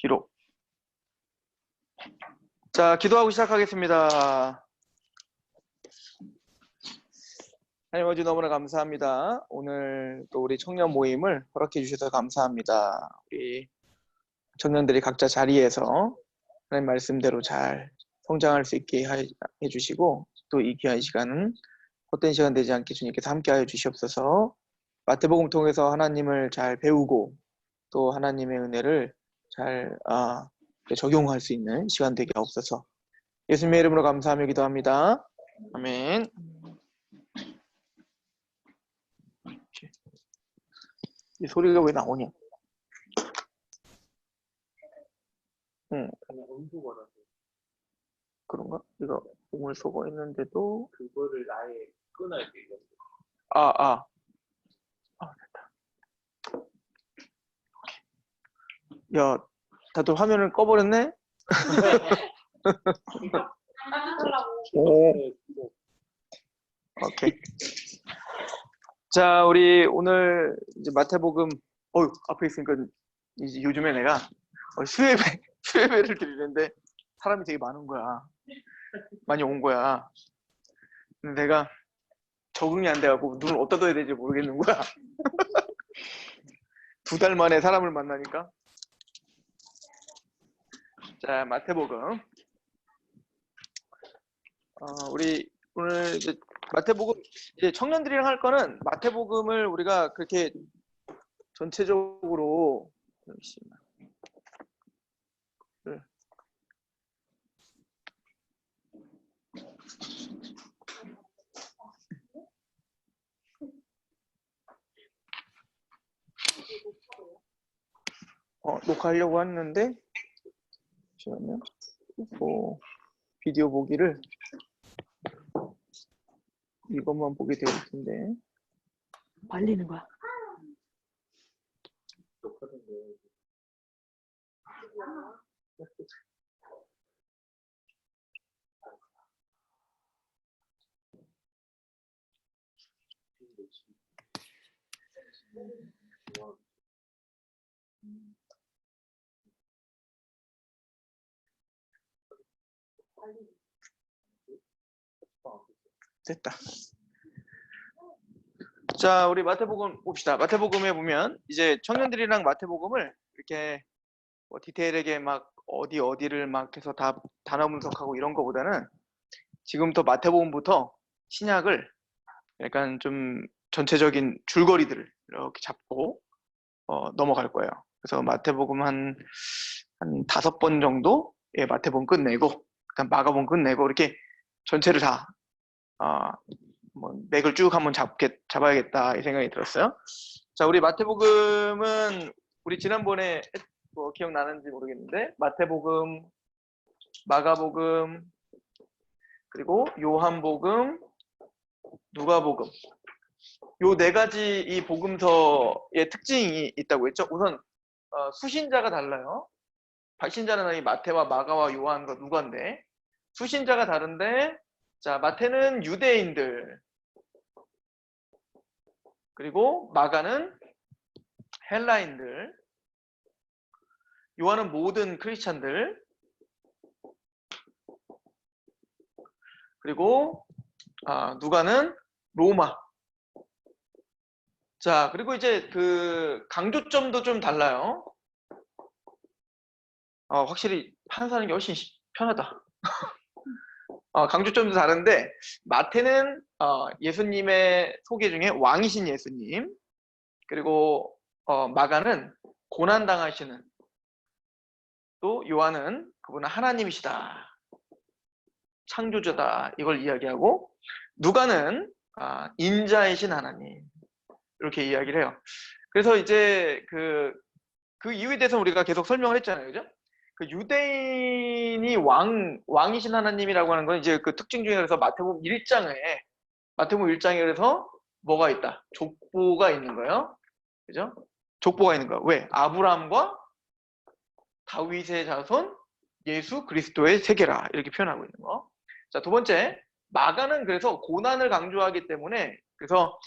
기록. 자, 기도하고 시작하겠습니다. 하나님 아버지 너무나 감사합니다. 오늘 또 우리 청년 모임을 허락해 주셔서 감사합니다. 우리 청년들이 각자 자리에서 하나님 말씀대로 잘 성장할 수 있게 해주시고 또 이 귀한 시간은 헛된 시간 되지 않게 주님께서 함께하여 주시옵소서. 마태복음 통해서 하나님을 잘 배우고 또 하나님의 은혜를 잘 적용할 수 있는 시간 되게 하옵소서. 예수님의 이름으로 감사하며 기도합니다. 아멘. 이 소리가 왜 나오냐? 응. 그런가? 이거 공을 쏘고 있는데도 그거를 아예 끊어야 돼. 됐다. 야, 다들 화면을 꺼버렸네? 오. 오케이. 자, 우리 오늘 이제 마태복음, 앞에 있으니까 이제 요즘에 내가 수예배를 드리는데 사람이 되게 많은 거야. 많이 온 거야. 근데 내가 적응이 안 돼갖고 눈을 어디다 둬야 될지 모르겠는 거야. 2달 만에 사람을 만나니까. 자, 마태복음. 우리 오늘 이제 마태복음, 이제 청년들이랑 할 거는 마태복음을 우리가 그렇게 전체적으로, 잠시만. 녹화하려고 했는데, 잠시만요. 비디오 보기를 이것만 보게 될 텐데. 말리는 거야. 됐다. 자, 우리 마태복음 봅시다. 마태복음에 보면 이제 청년들이랑 마태복음을 이렇게 디테일하게 막 어디를 막 해서 다 단어 분석하고 이런 거보다는 지금부터 마태복음부터 신약을 약간 좀 전체적인 줄거리들을 이렇게 잡고 넘어갈 거예요. 그래서 마태복음 한 5번 정도 마태복음 끝내고 그다음 마가복음 끝내고 이렇게 전체를 다 맥을 쭉 한번 잡아야겠다 이 생각이 들었어요. 자, 우리 마태복음은 우리 지난번에 기억나는지 모르겠는데 마태복음, 마가복음, 그리고 요한복음, 누가복음 요 4가지 이 복음서의 특징이 있다고 했죠. 우선 수신자가 달라요. 발신자는 이 마태와 마가와 요한과 누가인데 수신자가 다른데, 자, 마태는 유대인들, 그리고 마가는 헬라인들, 요한은 모든 크리스찬들, 그리고 누가는 로마. 자, 그리고 이제 그 강조점도 좀 달라요. 확실히 판사하는 게 훨씬 편하다. 강조점도 다른데 마태는 예수님의 소개 중에 왕이신 예수님, 그리고 마가는 고난당하시는, 또 요한은 그분은 하나님이시다, 창조자다, 이걸 이야기하고, 누가는 인자이신 하나님, 이렇게 이야기를 해요. 그래서 이제 그 이유에 대해서 우리가 계속 설명을 했잖아요, 그죠? 그 유대인이 왕이신 하나님이라고 하는 건 이제 그 특징 중에 그래서 마태복음 1장에 그래서 뭐가 있다? 족보가 있는 거예요. 그죠? 족보가 있는 거야. 왜? 아브라함과 다윗의 자손 예수 그리스도의 세계라, 이렇게 표현하고 있는 거. 자, 2번째, 마가는 그래서 고난을 강조하기 때문에, 그래서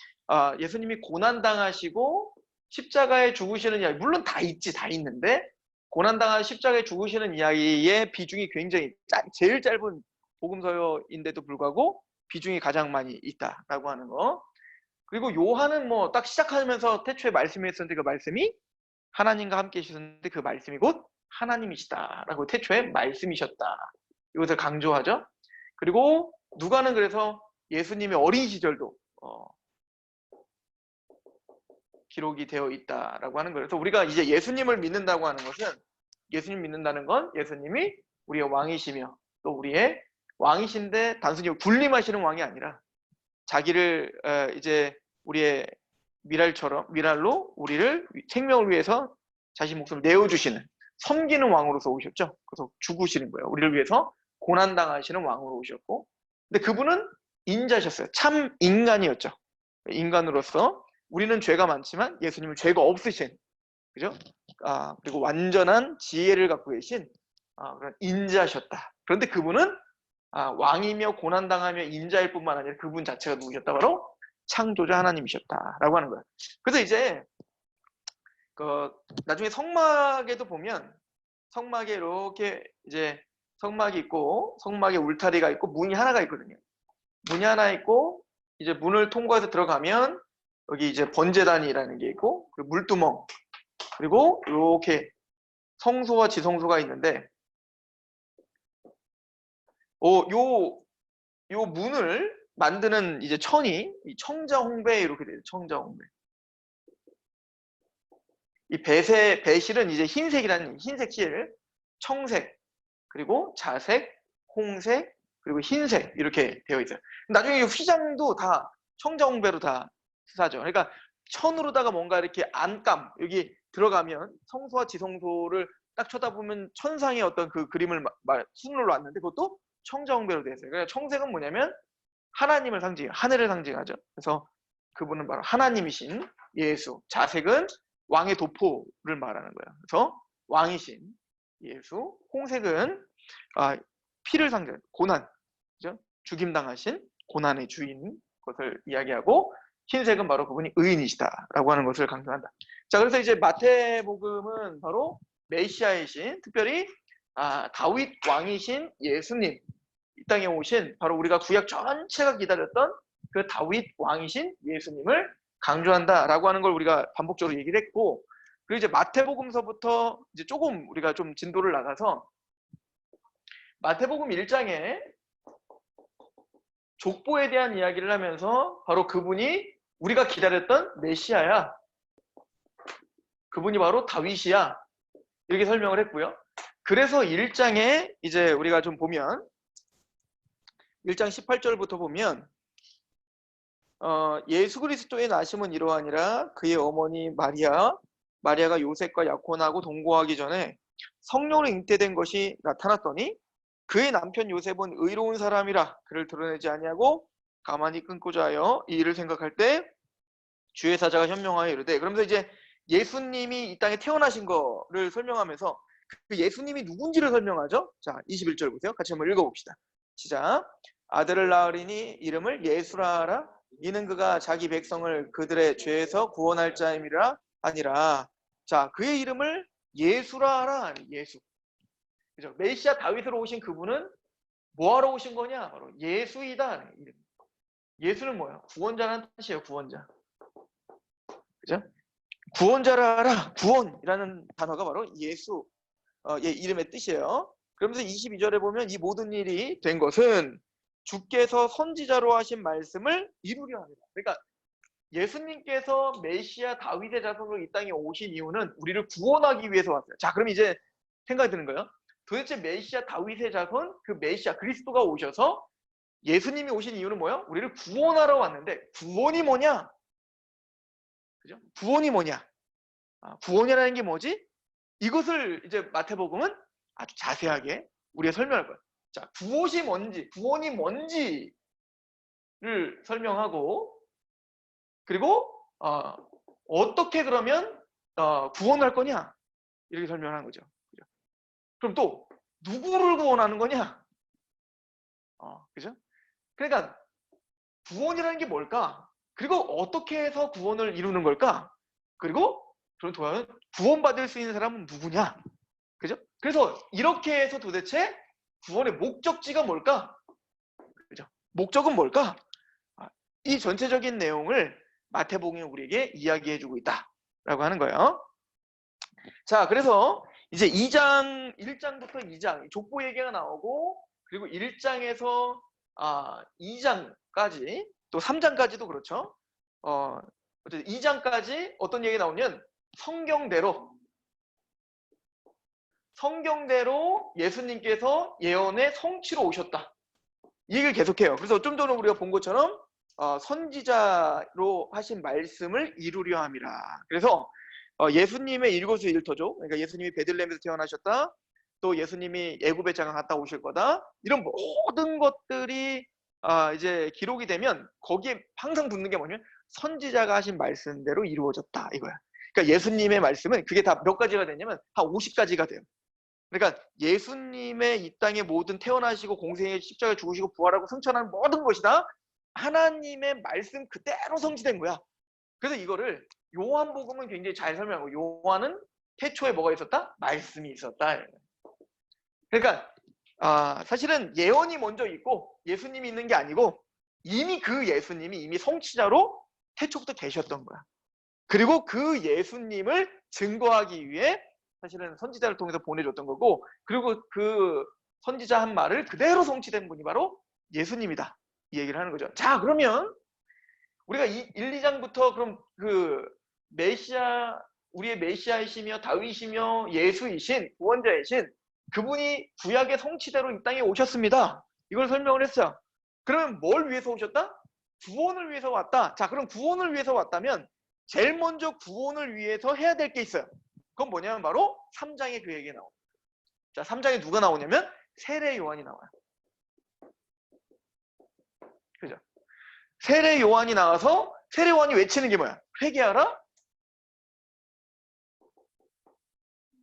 예수님이 고난 당하시고 십자가에 죽으시는 이야기, 물론 다 있는데 고난당한 십자가에 죽으시는 이야기의 비중이 굉장히 제일 짧은 복음서인데도 불구하고 비중이 가장 많이 있다라고 하는 거. 그리고 요한은 뭐 딱 시작하면서 태초에 말씀이 있었는데 그 말씀이 하나님과 함께 계셨는데 그 말씀이 곧 하나님이시다라고 태초에 말씀이셨다. 이것을 강조하죠. 그리고 누가는 그래서 예수님의 어린 시절도 기록이 되어 있다라고 하는 거예요. 그래서 우리가 이제 예수님을 믿는다고 하는 것은 예수님 믿는다는 건 예수님이 우리의 왕이시며 또 우리의 왕이신데 단순히 군림하시는 왕이 아니라 자기를 이제 우리의 미랄로 우리를 생명을 위해서 자신 목숨을 내어주시는 섬기는 왕으로서 오셨죠. 그래서 죽으시는 거예요. 우리를 위해서 고난당하시는 왕으로 오셨고, 근데 그분은 인자셨어요. 참 인간이었죠. 인간으로서 우리는 죄가 많지만 예수님은 죄가 없으신, 그죠? 그리고 완전한 지혜를 갖고 계신 그런 인자셨다. 그런데 그분은 왕이며 고난당하며 인자일 뿐만 아니라 그분 자체가 누구셨다? 바로 창조자 하나님이셨다라고 하는 거예요. 그래서 이제 나중에 성막에도 보면 성막에 이렇게 이제 성막이 있고 성막에 울타리가 있고 문이 하나가 있거든요. 문이 하나 있고 이제 문을 통과해서 들어가면 여기 이제 번제단이라는 게 있고 그리고 물두멍 그리고 이렇게 성소와 지성소가 있는데 요 문을 만드는 이제 천이 이 청자홍배 이렇게 돼요. 청자홍배. 이 배실은 이제 흰색이라는 흰색 실, 청색, 그리고 자색, 홍색, 그리고 흰색 이렇게 되어 있어요. 나중에 이 휘장도 다 청자홍배로 다 사죠. 그러니까 천으로다가 뭔가 이렇게 안감 여기 들어가면 성소와 지성소를 딱 쳐다보면 천상의 어떤 그 그림을 수늘로 놨는데 그것도 청자홍배로 되어 있어요. 그러니까 청색은 뭐냐면 하나님을 상징해요. 하늘을 상징하죠. 그래서 그분은 바로 하나님이신 예수. 자색은 왕의 도포를 말하는 거예요. 그래서 왕이신 예수. 홍색은 피를 상징하는 고난, 그죠? 죽임당하신 고난의 주인 것을 이야기하고 흰색은 바로 그분이 의인이시다라고 하는 것을 강조한다. 자, 그래서 이제 마태복음은 바로 메시아이신, 특별히 다윗 왕이신 예수님 이 땅에 오신 바로 우리가 구약 전체가 기다렸던 그 다윗 왕이신 예수님을 강조한다라고 하는 걸 우리가 반복적으로 얘기를 했고, 그리고 이제 마태복음서부터 이제 조금 우리가 좀 진도를 나가서 마태복음 1장에 족보에 대한 이야기를 하면서 바로 그분이 우리가 기다렸던 메시아야. 그분이 바로 다윗이야. 이렇게 설명을 했고요. 그래서 1장에 이제 우리가 좀 보면 1장 18절부터 보면 예수 그리스도의 나심은 이러하니라 그의 어머니 마리아가 요셉과 약혼하고 동거하기 전에 성령으로 잉태된 것이 나타났더니 그의 남편 요셉은 의로운 사람이라 그를 드러내지 아니하고 가만히 끊고자 하여 이 일을 생각할 때 주의 사자가 현명하여 이르되, 그러면서 이제 예수님이 이 땅에 태어나신 거를 설명하면서 그 예수님이 누군지를 설명하죠. 자, 21절 보세요. 같이 한번 읽어봅시다. 시작. 아들을 낳으리니 이름을 예수라 하라. 이는 그가 자기 백성을 그들의 죄에서 구원할 자임이라 아니라. 자, 그의 이름을 예수라 하라. 예수. 그죠? 메시아 다윗으로 오신 그분은 뭐하러 오신 거냐? 바로 예수이다. 예수는 뭐야? 구원자라는 뜻이에요. 구원자. 그죠? 구원자라 하라. 구원이라는 단어가 바로 예수 이름의 뜻이에요. 그러면서 22절에 보면 이 모든 일이 된 것은 주께서 선지자로 하신 말씀을 이루려 합니다. 그러니까 예수님께서 메시아 다윗의 자손으로 이 땅에 오신 이유는 우리를 구원하기 위해서 왔어요. 자, 그럼 이제 생각이 드는 거예요. 도대체 메시아 다윗의 자손 그 메시아 그리스도가 오셔서 예수님이 오신 이유는 뭐예요? 우리를 구원하러 왔는데 구원이 뭐냐? 그죠? 구원이 뭐냐? 구원이라는 게 뭐지? 이것을 이제 마태복음은 아주 자세하게 우리가 설명할 거예요. 자, 구원이 뭔지를 설명하고, 그리고 어떻게 그러면 구원할 거냐 이렇게 설명하는 거죠. 그럼 또 누구를 구원하는 거냐? 그죠? 그러니까 구원이라는 게 뭘까? 그리고 어떻게 해서 구원을 이루는 걸까? 그리고 그럼 구원받을 수 있는 사람은 누구냐? 그죠? 그래서 이렇게 해서 도대체 구원의 목적지가 뭘까? 그죠? 목적은 뭘까? 이 전체적인 내용을 마태복음이 우리에게 이야기해주고 있다라고 하는 거예요. 자, 그래서 이제 1장부터 2장 족보 얘기가 나오고, 그리고 1장에서 2장까지 또 3장까지도 그렇죠. 어쨌든 2장까지 어떤 얘기 나오냐면 성경대로 예수님께서 예언의 성취로 오셨다. 이 얘기를 계속해요. 그래서 좀 전에 우리가 본 것처럼 선지자로 하신 말씀을 이루려 함이라. 그래서 예수님의 일거수일투족, 그러니까 예수님이 베들레헴에서 태어나셨다, 또 예수님이 애굽에 잠깐 갔다 오실 거다, 이런 모든 것들이 이제 기록이 되면 거기에 항상 붙는 게 뭐냐면 선지자가 하신 말씀대로 이루어졌다 이거야. 그러니까 예수님의 말씀은 그게 다 몇 가지가 되냐면 한 50가지가 돼요. 그러니까 예수님의 이 땅에 모든 태어나시고 공생에 십자가에 죽으시고 부활하고 승천하는 모든 것이 다 하나님의 말씀 그대로 성취된 거야. 그래서 이거를 요한복음은 굉장히 잘 설명하고, 요한은 태초에 뭐가 있었다? 말씀이 있었다. 그러니까 사실은 예언이 먼저 있고 예수님이 있는 게 아니고 이미 그 예수님이 이미 성취자로 태초부터 계셨던 거야. 그리고 그 예수님을 증거하기 위해 사실은 선지자를 통해서 보내줬던 거고, 그리고 그 선지자 한 말을 그대로 성취된 분이 바로 예수님이다, 이 얘기를 하는 거죠. 자, 그러면 우리가 1, 2장부터 그럼 그 메시아, 우리의 메시아이시며 다윗이며 예수이신 구원자이신 그분이 구약의 성취대로 이 땅에 오셨습니다. 이걸 설명을 했어요. 그러면 뭘 위해서 오셨다? 구원을 위해서 왔다. 자, 그럼 구원을 위해서 왔다면 제일 먼저 구원을 위해서 해야 될 게 있어요. 그건 뭐냐면 바로 3장에 그 얘기가 나옵니다. 자, 3장에 누가 나오냐면 세례 요한이 나와요. 그죠? 세례 요한이 나와서 세례 요한이 외치는 게 뭐야? 회개하라,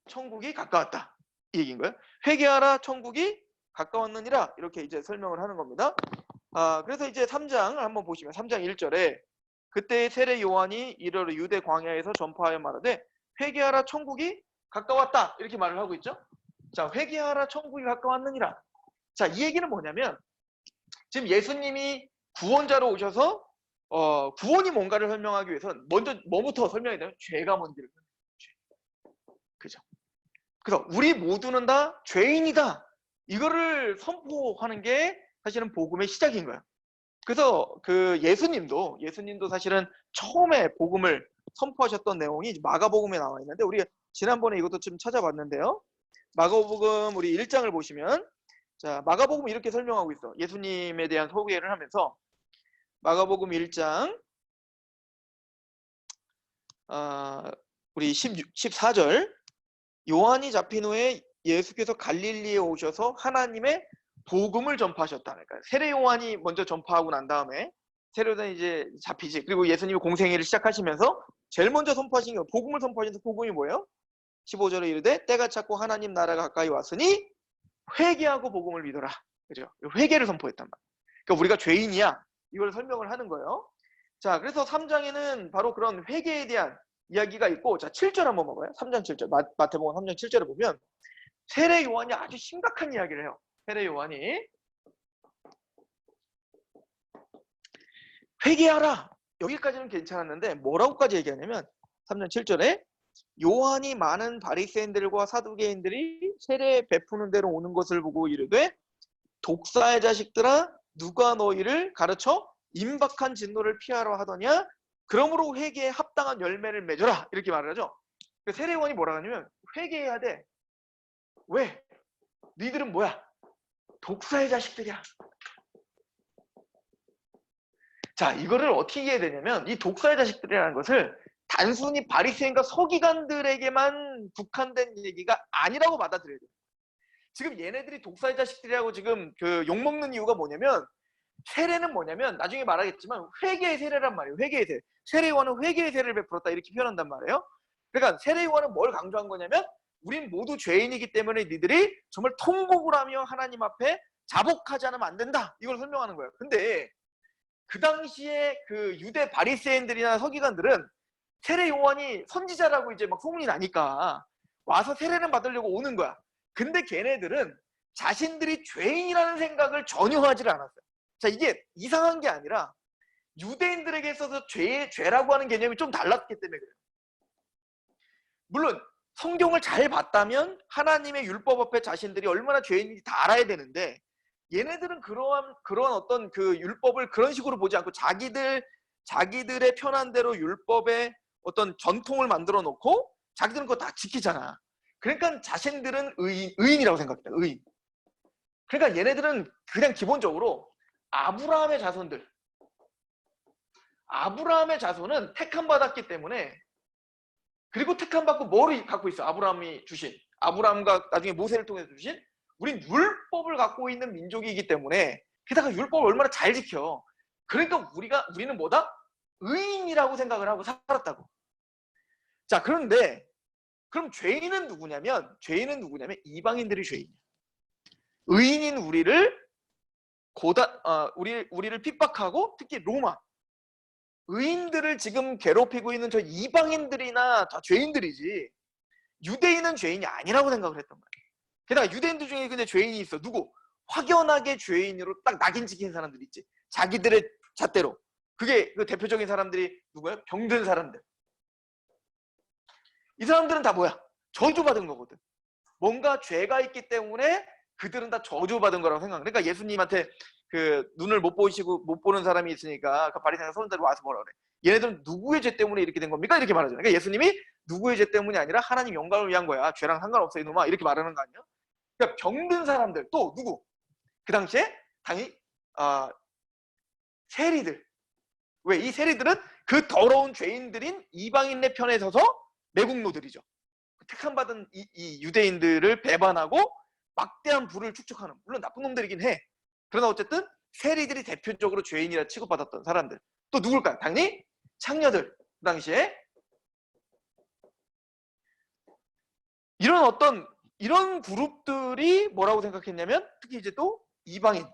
천국이 가까웠다, 이 얘기인 거예요. 회개하라, 천국이 가까웠느니라, 이렇게 이제 설명을 하는 겁니다. 그래서 이제 3장을 한번 보시면 3장 1절에 그때 세례 요한이 이르러 유대 광야에서 전파하여 말하되 회개하라, 천국이 가까웠다, 이렇게 말을 하고 있죠. 자, 회개하라, 천국이 가까웠느니라. 자, 이 얘기는 뭐냐면 지금 예수님이 구원자로 오셔서 구원이 뭔가를 설명하기 위해서는 먼저 뭐부터 설명해야 되냐면 죄가 뭔지를 설명해요. 그죠? 그래서 우리 모두는 다 죄인이다, 이거를 선포하는 게 사실은 복음의 시작인 거예요. 그래서 그 예수님도 사실은 처음에 복음을 선포하셨던 내용이 마가복음에 나와 있는데, 우리가 지난번에 이것도 좀 찾아봤는데요. 마가복음 우리 1장을 보시면, 자, 마가복음 이렇게 설명하고 있어. 예수님에 대한 소개를 하면서 마가복음 1장 우리 14절, 요한이 잡힌 후에 예수께서 갈릴리에 오셔서 하나님의 복음을 전파하셨다. 그러니까 세례 요한이 먼저 전파하고 난 다음에 세례 요한이 이제 잡히지. 그리고 예수님이 공생애를 시작하시면서 제일 먼저 선포하신 게 복음을 선포하셔서, 복음이 뭐예요? 15절에 이르되 때가 찼고 하나님 나라가 가까이 왔으니 회개하고 복음을 믿어라. 그죠? 회개를 선포했단 말이야. 그러니까 우리가 죄인이야, 이걸 설명을 하는 거예요. 자, 그래서 3장에는 바로 그런 회개에 대한 이야기가 있고, 자, 7절 한번 봐봐요. 3장 7절. 마태복음 3장 7절에 보면 세례 요한이 아주 심각한 이야기를 해요. 세례 요한이 회개하라, 여기까지는 괜찮았는데 뭐라고까지 얘기하냐면 3장 7절에 요한이 많은 바리새인들과 사두개인들이 세례 베푸는 대로 오는 것을 보고 이르되 독사의 자식들아, 누가 너희를 가르쳐 임박한 진노를 피하러 하더냐? 그러므로 회개에 합당한 열매를 맺어라, 이렇게 말을 하죠. 세례 요한이 뭐라 하냐면 회개해야 돼. 왜? 니들은 뭐야? 독사의 자식들이야. 자, 이거를 어떻게 이해해야 되냐면 이 독사의 자식들이라는 것을 단순히 바리새인과 서기관들에게만 국한된 얘기가 아니라고 받아들여야 돼요. 지금 얘네들이 독사의 자식들이라고 지금 그 욕먹는 이유가 뭐냐면, 세례는 뭐냐면 나중에 말하겠지만 회개의 세례란 말이에요. 회개의 세례. 세례 요한은 회개의 세례를 베풀었다, 이렇게 표현한단 말이에요. 그러니까 세례 요한은 뭘 강조한 거냐면 우린 모두 죄인이기 때문에 니들이 정말 통곡을 하며 하나님 앞에 자복하지 않으면 안 된다, 이걸 설명하는 거예요. 근데 그 당시에 그 유대 바리새인들이나 서기관들은 세례 요한이 선지자라고 이제 막 소문이 나니까 와서 세례를 받으려고 오는 거야. 근데 걔네들은 자신들이 죄인이라는 생각을 전혀 하지를 않았어요. 자, 이게 이상한 게 아니라 유대인들에게 있어서 죄라고 하는 개념이 좀 달랐기 때문에 그래요. 물론 성경을 잘 봤다면 하나님의 율법 앞에 자신들이 얼마나 죄인인지 다 알아야 되는데, 얘네들은 그러한 어떤 그 율법을 그런 식으로 보지 않고 자기들의 편한 대로 율법의 어떤 전통을 만들어 놓고 자기들은 그거 다 지키잖아. 그러니까 자신들은 의인이라고 생각했다. 의인. 그러니까 얘네들은 그냥 기본적으로 아브라함의 자손은 택함 받았기 때문에, 그리고 택함 받고 뭐를 갖고 있어? 아브라함과 나중에 모세를 통해서 주신 우린 율법을 갖고 있는 민족이기 때문에, 게다가 율법을 얼마나 잘 지켜. 그러니까 우리는 뭐다? 의인이라고 생각을 하고 살았다고. 자, 그런데 그럼 죄인은 누구냐면 이방인들이 죄인이야. 의인인 우리를 우리를 핍박하고, 특히 로마 의인들을 지금 괴롭히고 있는 저 이방인들이나 다 죄인들이지, 유대인은 죄인이 아니라고 생각을 했던 거야. 게다가 유대인들 중에 근데 죄인이 있어. 누구? 확연하게 죄인으로 딱 낙인 찍힌 사람들이 있지. 자기들의 잣대로. 그게 그 대표적인 사람들이 누구야? 병든 사람들. 이 사람들은 다 뭐야? 저주받은 거거든. 뭔가 죄가 있기 때문에 그들은 다 저주받은 거라고 생각해. 그러니까 예수님한테 그 눈을 못 보는 사람이 있으니까 그 바리새인가 서른들이 와서 뭐라 그래? 얘네들은 누구의 죄 때문에 이렇게 된 겁니까? 이렇게 말하잖아요. 그러니까 예수님이 누구의 죄 때문이 아니라 하나님 영광을 위한 거야. 죄랑 상관없어 이놈아. 이렇게 말하는 거 아니야? 그러니까 병든 사람들, 또 누구? 그 당시에 당연히 세리들. 왜? 이 세리들은 그 더러운 죄인들인 이방인의 편에 서서 매국노들이죠. 택함받은 이 유대인들을 배반하고 막대한 부를 축적하는, 물론 나쁜 놈들이긴 해. 그러나 어쨌든 세리들이 대표적으로 죄인이라 취급받았던 사람들. 또 누굴까요? 당연히 창녀들. 그 당시에 이런 그룹들이 뭐라고 생각했냐면, 특히 이제 또 이방인,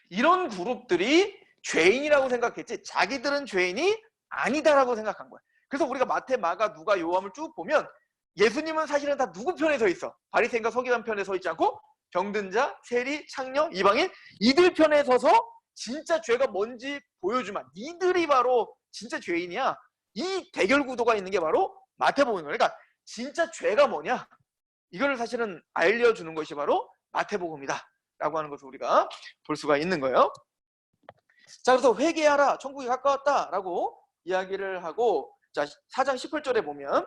이런 그룹들이 죄인이라고 생각했지 자기들은 죄인이 아니다라고 생각한 거야. 그래서 우리가 마태, 마가, 누가, 요한을 쭉 보면 예수님은 사실은 다 누구 편에 서 있어? 바리새인과 서기관 편에 서 있지 않고 병든 자, 세리, 창녀, 이방인, 이들 편에 서서 진짜 죄가 뭔지 보여주면 이들이 바로 진짜 죄인이야. 이 대결 구도가 있는 게 바로 마태복음이에요. 그러니까 진짜 죄가 뭐냐? 이거를 사실은 알려주는 것이 바로 마태복음이다 라고 하는 것을 우리가 볼 수가 있는 거예요. 자, 그래서 회개하라, 천국이 가까웠다 라고 이야기를 하고, 자, 4장 18절에 보면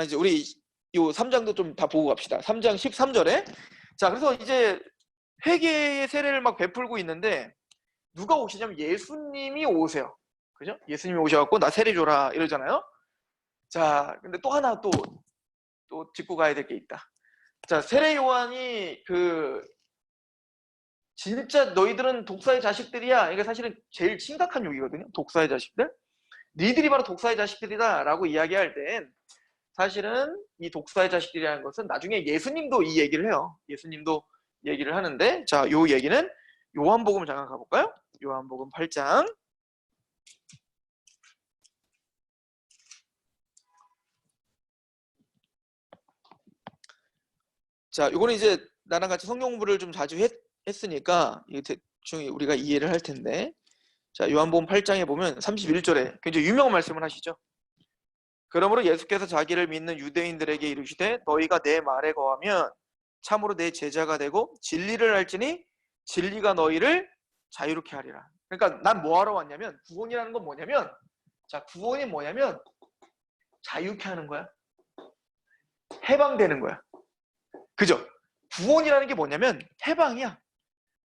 이제 우리 요 3장도 좀 다 보고 갑시다. 3장 13절에, 자, 그래서 이제 회개의 세례를 막 베풀고 있는데 누가 오시냐면 예수님이 오세요. 그죠? 예수님이 오셔갖고 나 세례 줘라 이러잖아요. 자, 근데 또 하나 또 짚고 가야 될 게 있다. 자, 세례 요한이 진짜 너희들은 독사의 자식들이야. 이게 사실은 제일 심각한 욕이거든요. 독사의 자식들. 니들이 바로 독사의 자식들이다 라고 이야기할 땐 사실은 이 독사의 자식들이라는 것은 나중에 예수님도 이 얘기를 해요. 예수님도 얘기를 하는데, 자, 요 얘기는 요한복음을 잠깐 가볼까요? 요한복음 8장. 자, 요거는 이제 나랑 같이 성경 공부를 좀 자주 했으니까 대충 우리가 이해를 할 텐데, 자, 요한복음 8장에 보면 31절에 굉장히 유명한 말씀을 하시죠. 그러므로 예수께서 자기를 믿는 유대인들에게 이르시되 너희가 내 말에 거하면 참으로 내 제자가 되고 진리를 알지니 진리가 너희를 자유롭게 하리라. 그러니까 난 뭐하러 왔냐면, 구원이라는 건 뭐냐면, 자, 구원이 뭐냐면 자유케 하는 거야. 해방되는 거야. 그죠? 구원이라는 게 뭐냐면 해방이야.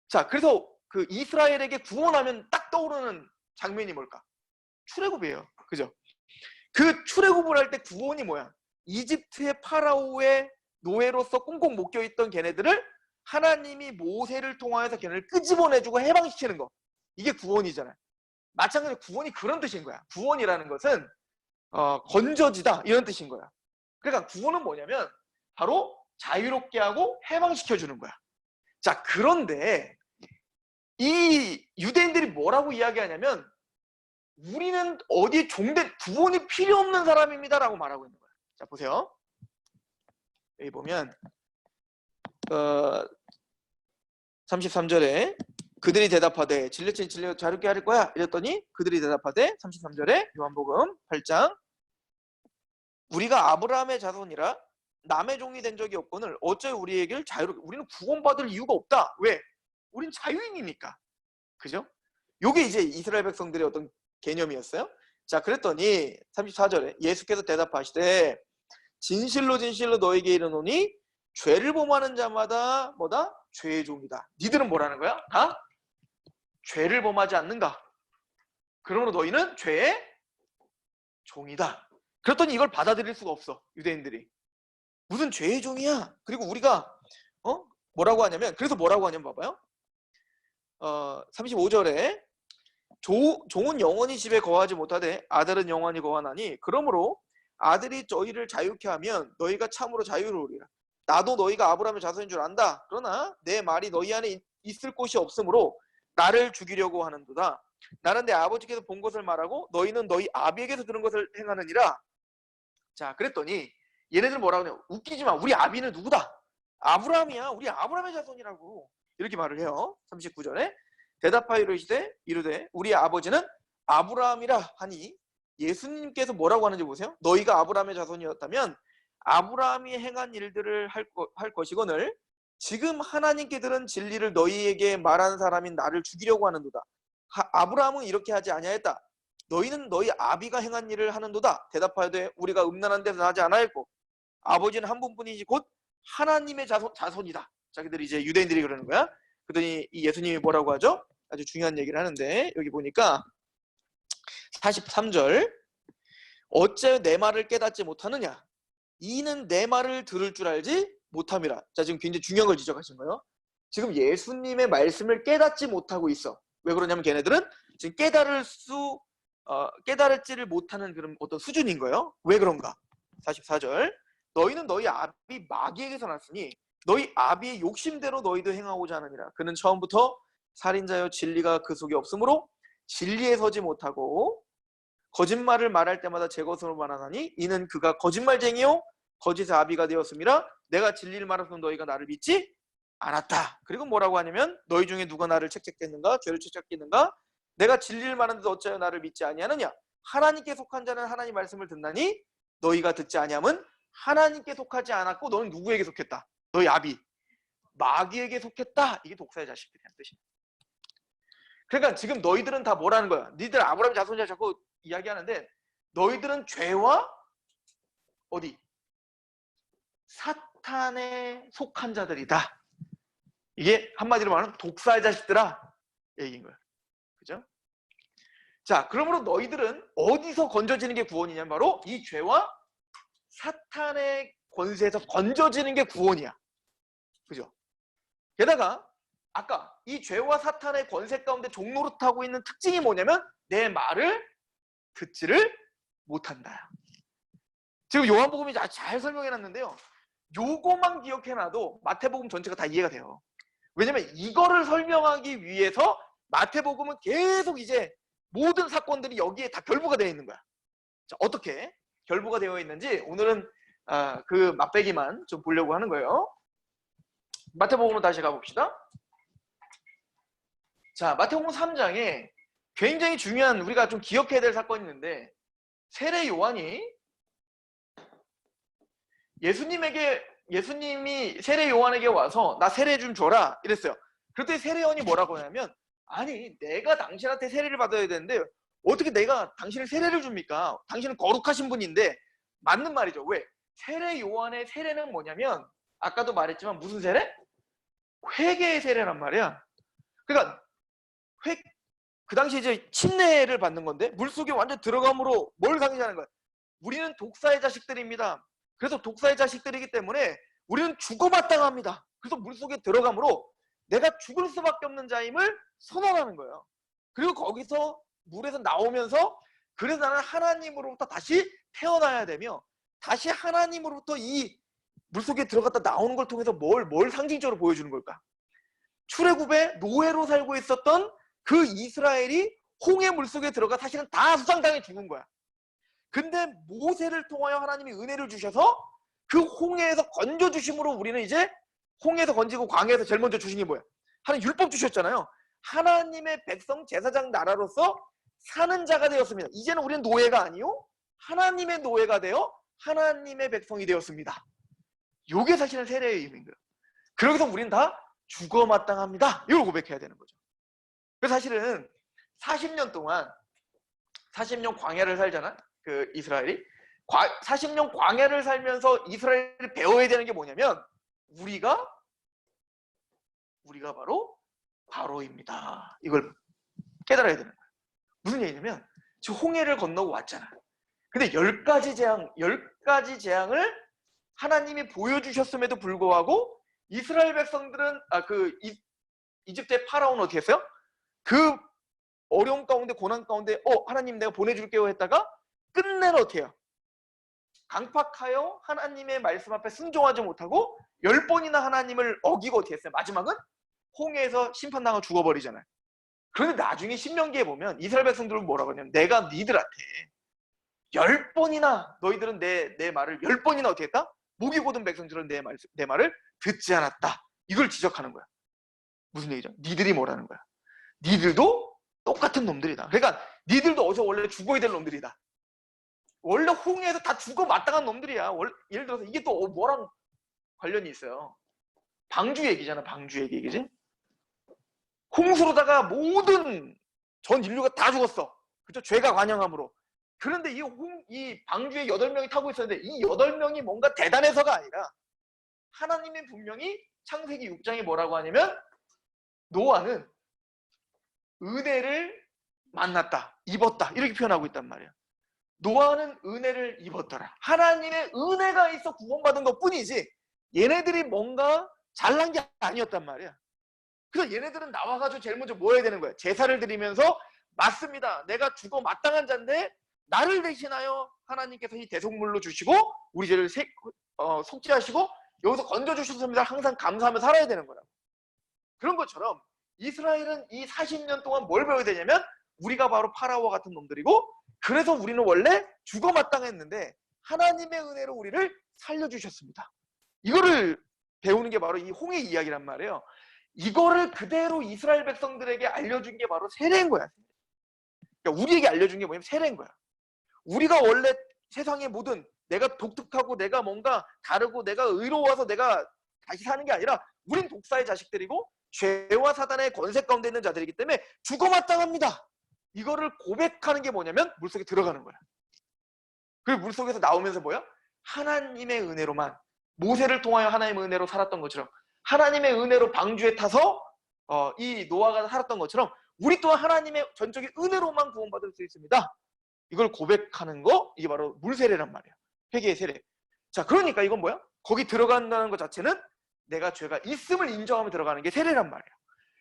자, 그래서 그 이스라엘에게 구원하면 딱 떠오르는 장면이 뭘까? 출애굽이에요. 그죠? 그 출애굽을 할 때 구원이 뭐야? 이집트의 파라오의 노예로서 꽁꽁 묶여있던 걔네들을 하나님이 모세를 통하여서 걔네를 끄집어내주고 해방시키는 거. 이게 구원이잖아요. 마찬가지로 구원이 그런 뜻인 거야. 구원이라는 것은 건져지다 이런 뜻인 거야. 그러니까 구원은 뭐냐면 바로 자유롭게 하고 해방시켜주는 거야. 자, 그런데 이 유대인들이 뭐라고 이야기하냐면 우리는 어디에 종된 구원이 필요 없는 사람입니다라고 말하고 있는 거야. 자, 보세요. 여기 보면 33절에 그들이 대답하되 진리치 진리 자유롭게 할 거야 이랬더니 그들이 대답하되 33절에 요한복음 8장 우리가 아브라함의 자손이라 남의 종이 된 적이 없거늘 어째 우리에게 자유롭게 우리는 구원받을 이유가 없다. 왜? 우린 자유인이니까. 그죠? 요게 이제 이스라엘 백성들의 어떤 개념이었어요. 자, 그랬더니 34절에 예수께서 대답하시되 진실로 진실로 너에게 이르노니 죄를 범하는 자마다 뭐다? 죄의 종이다. 니들은 뭐라는 거야? 다? 죄를 범하지 않는가? 그러므로 너희는 죄의 종이다. 그랬더니 이걸 받아들일 수가 없어. 유대인들이. 무슨 죄의 종이야? 그리고 우리가 뭐라고 하냐면 그래서 뭐라고 하냐면 봐봐요. 35절에 종은 영원히 집에 거하지 못하되 아들은 영원히 거하나니 그러므로 아들이 너희를 자유케 하면 너희가 참으로 자유로우리라. 나도 너희가 아브라함의 자손인 줄 안다. 그러나 내 말이 너희 안에 있을 곳이 없으므로 나를 죽이려고 하는도다. 나는 내 아버지께서 본 것을 말하고 너희는 너희 아비에게서 들은 것을 행하느니라. 자, 그랬더니 얘네들 뭐라고 하냐? 웃기지 마. 우리 아비는 누구다? 아브라함이야. 우리 아브라함의 자손이라고. 이렇게 말을 해요. 39절에 대답하여 이르되 우리 아버지는 아브라함이라 하니 예수님께서 뭐라고 하는지 보세요. 너희가 아브라함의 자손이었다면 아브라함이 행한 일들을 할 것이거늘 지금 하나님께 들은 진리를 너희에게 말하는 사람인 나를 죽이려고 하는도다. 아브라함은 이렇게 하지 아니하였다. 너희는 너희 아비가 행한 일을 하는도다. 대답하되 우리가 음란한 데서 나지 않아였고 아버지는 한 분뿐이지 곧 하나님의 자손이다. 자기들이 이제 유대인들이 그러는 거야. 그러더니 이 예수님이 뭐라고 하죠? 아주 중요한 얘기를 하는데 여기 보니까 43절 어째 내 말을 깨닫지 못하느냐? 이는 내 말을 들을 줄 알지 못함이라. 자, 지금 굉장히 중요한 걸 지적하신 거예요. 지금 예수님의 말씀을 깨닫지 못하고 있어. 왜 그러냐면 걔네들은 지금 깨달을지를 못하는 그런 어떤 수준인 거예요. 왜 그런가? 44절 너희는 너희 아비 마귀에게서 났으니 너희 아비의 욕심대로 너희도 행하고자 하느니라. 그는 처음부터 살인자여 진리가 그 속에 없으므로 진리에 서지 못하고 거짓말을 말할 때마다 제 것으로 말하나니 이는 그가 거짓말쟁이요 거짓의 아비가 되었음이라. 내가 진리를 말하면 너희가 나를 믿지 않았다. 그리고 뭐라고 하냐면 너희 중에 누가 나를 책책겠는가? 죄를 책책겠는가? 내가 진리를 말하는데 어찌하여 나를 믿지 아니하느냐? 하나님께 속한 자는 하나님 말씀을 듣나니 너희가 듣지 아니함은 하나님께 속하지 않았고 너는 누구에게 속했다? 너희 아비 마귀에게 속했다. 이게 독사의 자식들이란 뜻이야. 그러니까 지금 너희들은 다 뭐라는 거야? 니들 아브라함 자손이라 자꾸 이야기하는데 너희들은 죄와 어디? 사탄에 속한 자들이다. 이게 한마디로 말하면 독사의 자식들아 얘기인 거야. 그죠? 자, 그러므로 너희들은 어디서 건져지는 게 구원이냐면 바로 이 죄와 사탄의 권세에서 건져지는 게 구원이야. 그죠? 게다가 아까 이 죄와 사탄의 권세 가운데 종노릇하고 있는 특징이 뭐냐면 내 말을 듣지를 못한다. 지금 요한복음이 아주 잘 설명해놨는데요. 요거만 기억해놔도 마태복음 전체가 다 이해가 돼요. 왜냐면 이거를 설명하기 위해서 마태복음은 계속 이제 모든 사건들이 여기에 다 결부가 되어 있는 거야. 자, 어떻게 결부가 되어 있는지 오늘은 그 맛배기만 좀 보려고 하는 거예요. 마태복음으로 다시 가봅시다. 자, 마태복음 3장에 굉장히 중요한 우리가 좀 기억해야 될 사건이 있는데 세례 요한이 예수님이 세례 요한에게 와서 나 세례 좀 줘라 이랬어요. 그랬더니 세례 요한이 뭐라고 하냐면 아니 내가 당신한테 세례를 받아야 되는데 어떻게 내가 당신을 세례를 줍니까? 당신은 거룩하신 분인데 맞는 말이죠. 왜? 세례 요한의 세례는 뭐냐면 아까도 말했지만 무슨 세례? 회개의 세례란 말이야. 그러니까 그 당시 이제 침례를 받는 건데 물속에 완전 들어감으로 뭘 상징하는 거야? 우리는 독사의 자식들입니다. 그래서 독사의 자식들이기 때문에 우리는 죽어마땅합니다. 그래서 물속에 들어감으로 내가 죽을 수밖에 없는 자임을 선언하는 거예요. 그리고 거기서 물에서 나오면서 그래서 나는 하나님으로부터 다시 태어나야 되며 다시 하나님으로부터 이 물속에 들어갔다 나오는 걸 통해서 뭘 상징적으로 보여주는 걸까? 출애굽에 노예로 살고 있었던 그 이스라엘이 홍해 물속에 들어가 사실은 다 수상당해 죽은 거야. 근데 모세를 통하여 하나님이 은혜를 주셔서 그 홍해에서 건져주심으로 우리는 이제 홍해에서 건지고 광야에서 제일 먼저 주신 게 뭐야? 하나님 율법 주셨잖아요. 하나님의 백성 제사장 나라로서 사는 자가 되었습니다. 이제는 우리는 노예가 아니요 하나님의 노예가 되어 하나님의 백성이 되었습니다. 이게 사실은 세례의 의미인 거예요. 그러기서 우리는 다 죽어 마땅합니다. 이걸 고백해야 되는 거죠. 그래서 사실은 40년 동안 40년 광야를 살잖아. 그 이스라엘이 40년 광야를 살면서 이스라엘이 배워야 되는 게 뭐냐면 우리가 바로 바로입니다. 이걸 깨달아야 되는 거예요. 무슨 얘기냐면 지금 홍해를 건너고 왔잖아. 근데 10가지 재앙을 하나님이 보여주셨음에도 불구하고 이스라엘 백성들은 이집트의 파라오는 어떻게 했어요? 그 어려움 가운데 고난 가운데 하나님 내가 보내줄게요 했다가 끝내는 어떻게 해요? 강팍하여 하나님의 말씀 앞에 순종하지 못하고 10번이나 하나님을 어기고 어떻게 했어요? 마지막은 홍해에서 심판당하고 죽어버리잖아요. 그런데 나중에 신명기에 보면 이스라엘 백성들은 뭐라고 하냐면 내가 니들한테 10번이나 너희들은 내 말을 10번이나 어떻게 했다? 목이 고든 백성들은 내 말을 듣지 않았다. 이걸 지적하는 거야. 무슨 얘기죠? 니들이 뭐라는 거야? 니들도 똑같은 놈들이다. 그러니까 니들도 어서 원래 죽어야 될 놈들이다. 원래 홍해에서 다 죽어 마땅한 놈들이야. 예를 들어서 이게 또 뭐랑 관련이 있어요. 방주 얘기잖아. 방주 얘기, 그지? 홍수로다가 모든 전 인류가 다 죽었어. 그죠? 죄가 관영함으로. 그런데 이 방주에 8명이 타고 있었는데 이 8명이 뭔가 대단해서가 아니라 하나님이 분명히 창세기 6장에 뭐라고 하냐면 노아는 은혜를 만났다, 입었다 이렇게 표현하고 있단 말이야. 노아는 은혜를 입었더라. 하나님의 은혜가 있어 구원받은 것 뿐이지 얘네들이 뭔가 잘난 게 아니었단 말이야. 그래서 얘네들은 나와가지고 제일 먼저 뭐 해야 되는 거야? 제사를 드리면서 맞습니다. 내가 죽어 마땅한 자인데 나를 대신하여 하나님께서 이 대속물로 주시고 우리 죄를 속죄하시고 여기서 건져주셨습니다. 항상 감사하며 살아야 되는 거라고. 그런 것처럼 이스라엘은 이 40년 동안 뭘 배워야 되냐면 우리가 바로 파라오와 같은 놈들이고 그래서 우리는 원래 죽어 마땅했는데 하나님의 은혜로 우리를 살려주셨습니다. 이거를 배우는 게 바로 이 홍해 이야기란 말이에요. 이거를 그대로 이스라엘 백성들에게 알려준 게 바로 세례인 거야. 그러니까 우리에게 알려준 게 뭐냐면 세례인 거야. 우리가 원래 세상의 모든 내가 독특하고 내가 뭔가 다르고 내가 의로워서 내가 다시 사는 게 아니라 우린 독사의 자식들이고 죄와 사단의 권세 가운데 있는 자들이기 때문에 죽어 마땅합니다. 이거를 고백하는 게 뭐냐면 물속에 들어가는 거야. 그리고 물속에서 나오면서 뭐야? 하나님의 은혜로만 모세를 통하여 하나님의 은혜로 살았던 것처럼 하나님의 은혜로 방주에 타서 이 노아가 살았던 것처럼 우리 또한 하나님의 전적인 은혜로만 구원받을 수 있습니다. 이걸 고백하는 거 이게 바로 물세례란 말이야. 회개의 세례. 자, 그러니까 이건 뭐야? 거기 들어간다는 것 자체는 내가 죄가 있음을 인정하며 들어가는 게 세례란 말이야.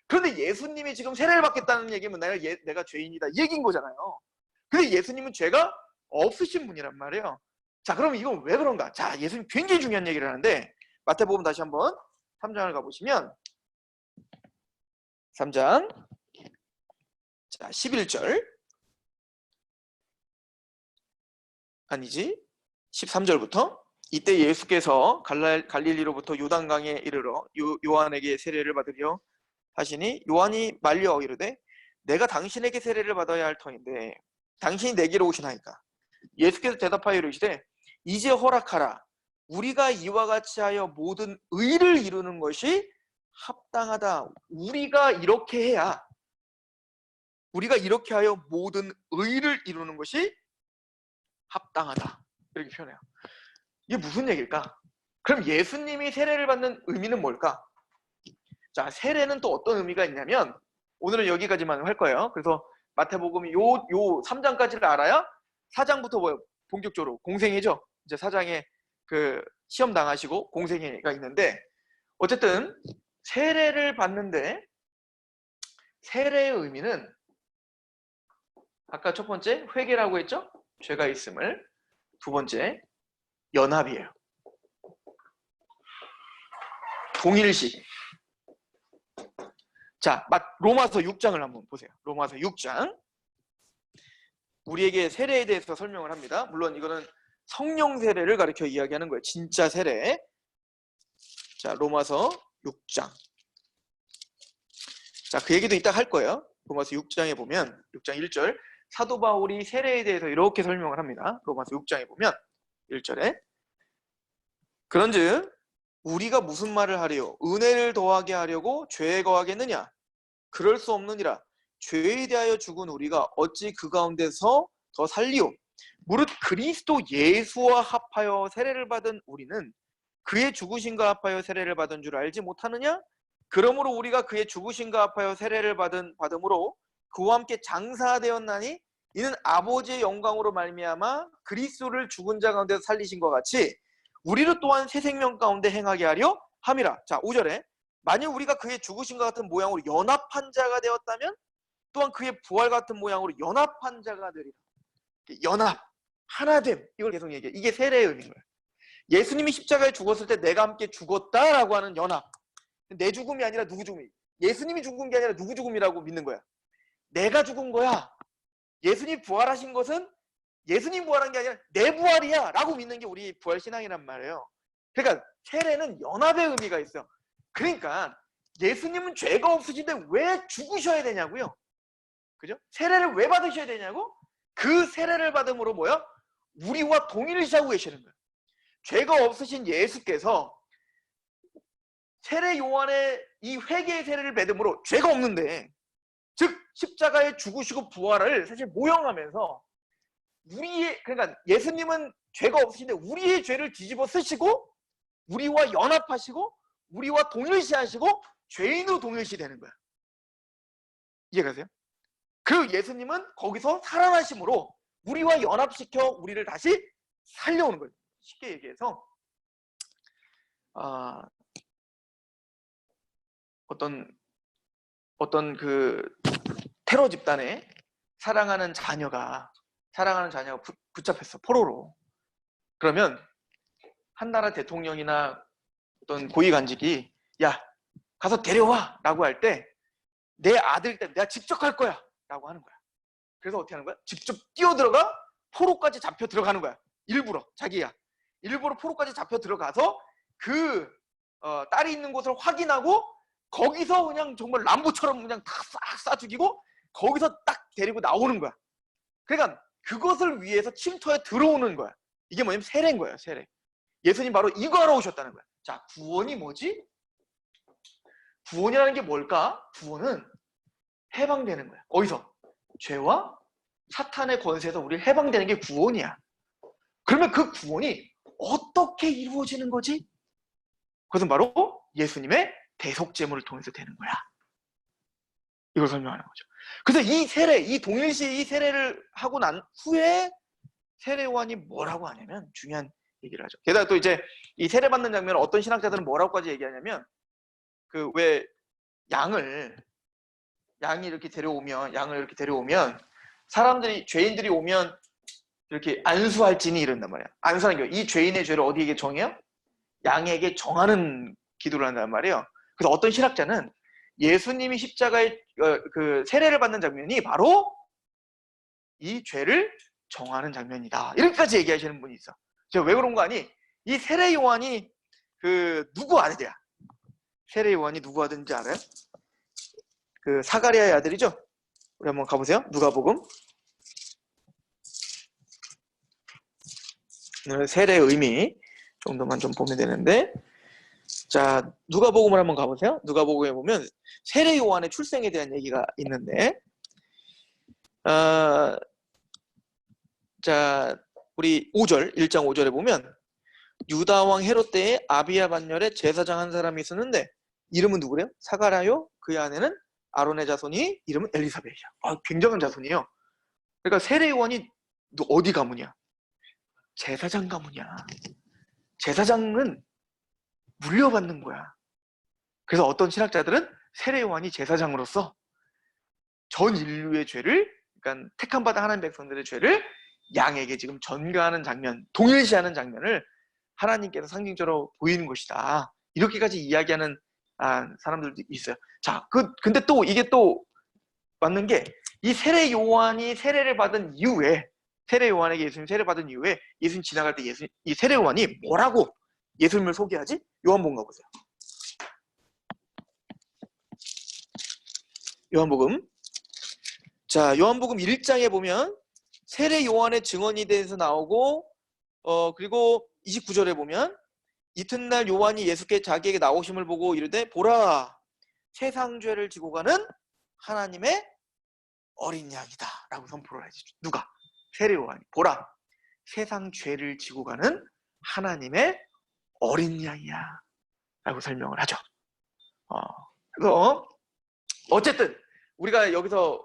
그런데 예수님이 지금 세례를 받겠다는 얘기면 내가 죄인이다 이 얘기인 거잖아요. 근데 예수님은 죄가 없으신 분이란 말이에요. 자, 그럼 이건 왜 그런가? 자, 예수님 굉장히 중요한 얘기를 하는데 마태복음 다시 한번 3장을 가보시면 3장 자 11절 아니지 13절부터 이때 예수께서 갈릴리로부터 요단강에 이르러 요한에게 세례를 받으려 하시니 요한이 말려 이르되 내가 당신에게 세례를 받아야 할 터인데 당신이 내게로 오시나이까. 예수께서 대답하여 이르시되 이제 허락하라. 우리가 이와 같이 하여 모든 의를 이루는 것이 합당하다. 우리가 이렇게 하여 모든 의를 이루는 것이 합당하다. 이렇게 표현해요. 이게 무슨 얘기일까? 그럼 예수님이 세례를 받는 의미는 뭘까? 자, 세례는 또 어떤 의미가 있냐면 오늘은 여기까지만 할 거예요. 그래서 마태복음 요 3장까지를 알아야 4장부터 뭐예요? 본격적으로 공생이죠. 이제 4장에 그 시험 당하시고 공생애가 있는데 어쨌든 세례를 받는데 세례의 의미는 아까 첫 번째 회개라고 했죠? 죄가 있음을. 두 번째 연합이에요. 동일시. 자, 로마서 6장을 한번 보세요. 로마서 6장 우리에게 세례에 대해서 설명을 합니다. 물론 이거는 성령 세례를 가리켜 이야기하는 거예요. 진짜 세례. 자, 로마서 6장. 자, 그 얘기도 이따 할 거예요. 로마서 6장에 보면 6장 1절 사도 바울이 세례에 대해서 이렇게 설명을 합니다. 로마서 6장에 보면 1절에 그런즉 우리가 무슨 말을 하리요? 은혜를 더하게 하려고 죄에 거하겠느냐? 그럴 수 없느니라. 죄에 대하여 죽은 우리가 어찌 그 가운데서 더 살리오? 무릇 그리스도 예수와 합하여 세례를 받은 우리는 그의 죽으심과 합하여 세례를 받은 줄 알지 못하느냐? 그러므로 우리가 그의 죽으심과 합하여 세례를 받음으로 그와 함께 장사되었나니 이는 아버지의 영광으로 말미암아 그리스도를 죽은 자 가운데서 살리신 것 같이 우리를 또한 새 생명 가운데 행하게 하려 함이라. 자, 5절에 만일 우리가 그의 죽으심과 같은 모양으로 연합한 자가 되었다면 또한 그의 부활 같은 모양으로 연합한 자가 되리라. 연합, 하나됨, 이걸 계속 얘기해. 이게 세례의 의미인 거예요. 예수님이 십자가에 죽었을 때 내가 함께 죽었다라고 하는 연합. 내 죽음이 아니라 누구 죽음이? 예수님이 죽은 게 아니라 누구 죽음이라고 믿는 거야. 내가 죽은 거야. 예수님 부활하신 것은 예수님 부활한 게 아니라 내 부활이야 라고 믿는 게 우리 부활신앙이란 말이에요. 그러니까 세례는 연합의 의미가 있어. 그러니까 예수님은 죄가 없으신데 왜 죽으셔야 되냐고요. 그죠? 세례를 왜 받으셔야 되냐고? 그 세례를 받음으로 뭐야? 우리와 동일시하고 계시는 거예요. 죄가 없으신 예수께서 세례 요한의 이 회개의 세례를 받음으로 죄가 없는데, 즉 십자가에 죽으시고 부활을 사실 모형하면서 그러니까 예수님은 죄가 없으신데 우리의 죄를 뒤집어 쓰시고 우리와 연합하시고 우리와 동일시하시고 죄인으로 동일시되는 거야. 이해가세요? 그 예수님은 거기서 살아나심으로 우리와 연합시켜 우리를 다시 살려오는 거예요. 쉽게 얘기해서 어떤 그 테러 집단에 사랑하는 자녀가 붙잡혔어, 포로로. 그러면 한 나라 대통령이나 어떤 고위관직이 야, 가서 데려와 라고 할 때 내 아들 때문에 내가 직접 갈 거야 라고 하는 거야. 그래서 어떻게 하는 거야? 직접 뛰어들어가 포로까지 잡혀 들어가는 거야. 일부러 자기야. 일부러 포로까지 잡혀 들어가서 그 딸이 있는 곳을 확인하고 거기서 그냥 정말 람보처럼 그냥 다 싹 쏴 죽이고 거기서 딱 데리고 나오는 거야. 그러니까 그것을 위해서 쉼터에 들어오는 거야. 이게 뭐냐면 세례인 거예요. 세례. 예수님 바로 이거 하러 오셨다는 거야. 자, 구원이 뭐지? 구원이라는 게 뭘까? 구원은 해방되는 거야. 어디서? 죄와 사탄의 권세에서 우리 해방되는 게 구원이야. 그러면 그 구원이 어떻게 이루어지는 거지? 그것은 바로 예수님의 대속제물을 통해서 되는 거야. 이걸 설명하는 거죠. 그래서 이 세례, 이 동일시 이 세례를 하고 난 후에 세례요한이 뭐라고 하냐면 중요한 얘기를 하죠. 게다가 또 이제 이 세례 받는 장면을 어떤 신학자들은 뭐라고까지 얘기하냐면 그 왜 양을 이렇게 데려오면 사람들이 죄인들이 오면 이렇게 안수할지니 이런단 말이야. 안수하는 게 이 죄인의 죄를 어디에게 정해요? 양에게 정하는 기도를 한단 말이에요. 그래서 어떤 신학자는 예수님이 십자가에 그 세례를 받는 장면이 바로 이 죄를 정하는 장면이다. 이렇게까지 얘기하시는 분이 있어. 제가 왜 그런 거 아니? 이 세례 요한이 그 누구 아들이야? 세례 요한이 누구 아들인지 알아요? 그 사가랴의 아들이죠? 우리 한번 가보세요. 누가복음. 오늘 세례의 의미 정도만 좀 보면 되는데, 자, 누가복음을 한번 가보세요. 누가복음에 보면 세례 요한의 출생에 대한 얘기가 있는데, 자, 우리 5절, 1장 5절에 보면 유다 왕 헤롯 때에 아비야 반열에 제사장 한 사람이 있었는데 이름은 누구래요? 사가랴요. 그의 아내는 아론의 자손이 이름은 엘리사벳이야. 굉장한 자손이에요. 그러니까 세례 요한이 어디 가문이야? 제사장 가문이야. 제사장은 물려받는 거야. 그래서 어떤 신학자들은 세례 요한이 제사장으로서 전 인류의 죄를, 그러니까 택함받은 하나님 백성들의 죄를 양에게 지금 전가하는 장면, 동일시하는 장면을 하나님께서 상징적으로 보이는 것이다. 이렇게까지 이야기하는 사람들도 있어요. 자, 근데 또 이게 또 맞는 게 이 세례 요한이 세례를 받은 이후에 세례 요한에게 예수님 세례 받은 이후에 예수님 지나갈 때 이 세례 요한이 뭐라고 예수님을 소개하지? 요한복음 가보세요. 요한복음. 자, 요한복음 1장에 보면 세례 요한의 증언이 대해서 나오고 그리고 29절에 보면 이튿날 요한이 예수께 자기에게 나오심을 보고 이르되 보라 세상 죄를 지고 가는 하나님의 어린 양이다 라고 선포를 하지. 누가? 세례 요한이. 보라 세상 죄를 지고 가는 하나님의 어린 양이야 라고 설명을 하죠. 그래서 어쨌든 우리가 여기서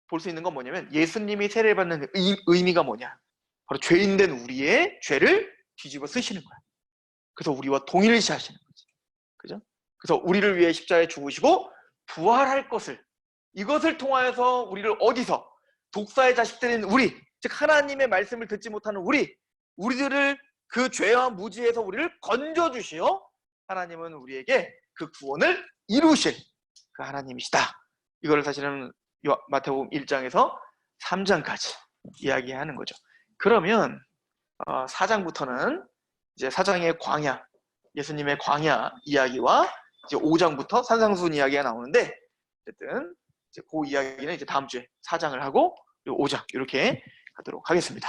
볼 수 있는 건 뭐냐면 예수님이 세례를 받는 의미가 뭐냐? 바로 죄인된 우리의 죄를 뒤집어 쓰시는 거야. 그래서 우리와 동일시하시는 거지. 그죠? 그래서 우리를 위해 십자가에 죽으시고 부활할 것을 이것을 통하여서 우리를 어디서 독사의 자식들인 우리, 즉 하나님의 말씀을 듣지 못하는 우리들을 그 죄와 무지에서 우리를 건져주시어 하나님은 우리에게 그 구원을 이루실 그 하나님이시다. 이거를 사실은 마태복음 1장에서 3장까지 이야기하는 거죠. 그러면 4장부터는 이제 4장의 광야, 예수님의 광야 이야기와 이제 5장부터 산상수훈 이야기가 나오는데 어쨌든 이제 그 이야기는 이제 다음 주에 4장을 하고 그리고 5장 이렇게 하도록 하겠습니다.